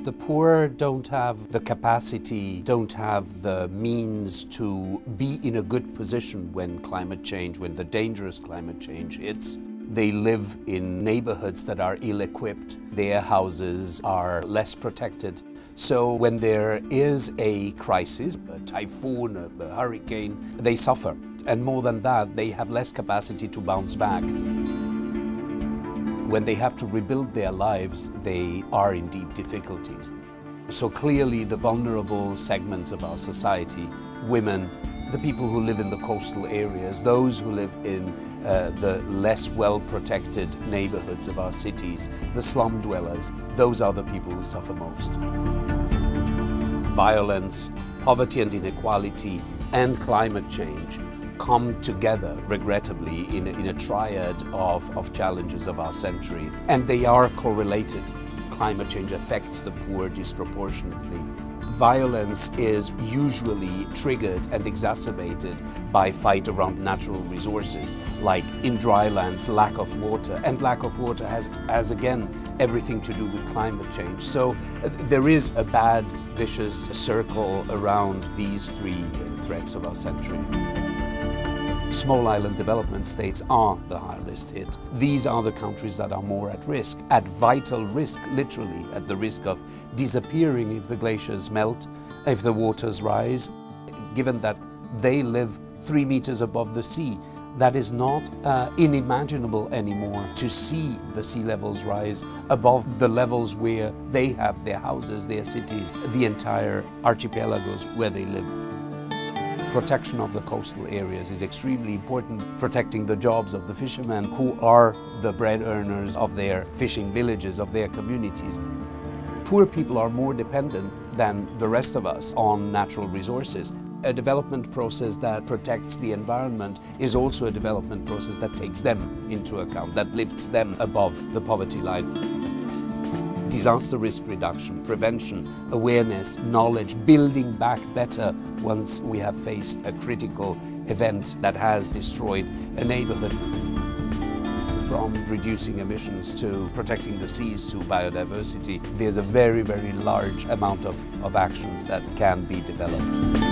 The poor don't have the capacity, don't have the means to be in a good position when climate change, when the dangerous climate change hits. They live in neighborhoods that are ill-equipped. Their houses are less protected. So when there is a crisis, a typhoon, a hurricane, they suffer. And more than that, they have less capacity to bounce back. When they have to rebuild their lives, they are in deep difficulties. So clearly the vulnerable segments of our society, women, the people who live in the coastal areas, those who live in the less well-protected neighborhoods of our cities, the slum dwellers, those are the people who suffer most. Violence, poverty and inequality, and climate change come together, regrettably, in a triad of challenges of our century. And they are correlated. Climate change affects the poor disproportionately. Violence is usually triggered and exacerbated by fight around natural resources, like in dry lands, lack of water. And lack of water has again, everything to do with climate change. So there is a bad, vicious circle around these three threats of our century. Small island development states are the hardest hit. These are the countries that are more at risk, at vital risk, literally, at the risk of disappearing if the glaciers melt, if the waters rise. Given that they live 3 meters above the sea, that is not unimaginable anymore to see the sea levels rise above the levels where they have their houses, their cities, the entire archipelagos where they live. Protection of the coastal areas is extremely important, protecting the jobs of the fishermen who are the bread earners of their fishing villages, of their communities. Poor people are more dependent than the rest of us on natural resources. A development process that protects the environment is also a development process that takes them into account, that lifts them above the poverty line. Disaster risk reduction, prevention, awareness, knowledge, building back better once we have faced a critical event that has destroyed a neighborhood. From reducing emissions to protecting the seas to biodiversity, there's a very, very large amount of actions that can be developed.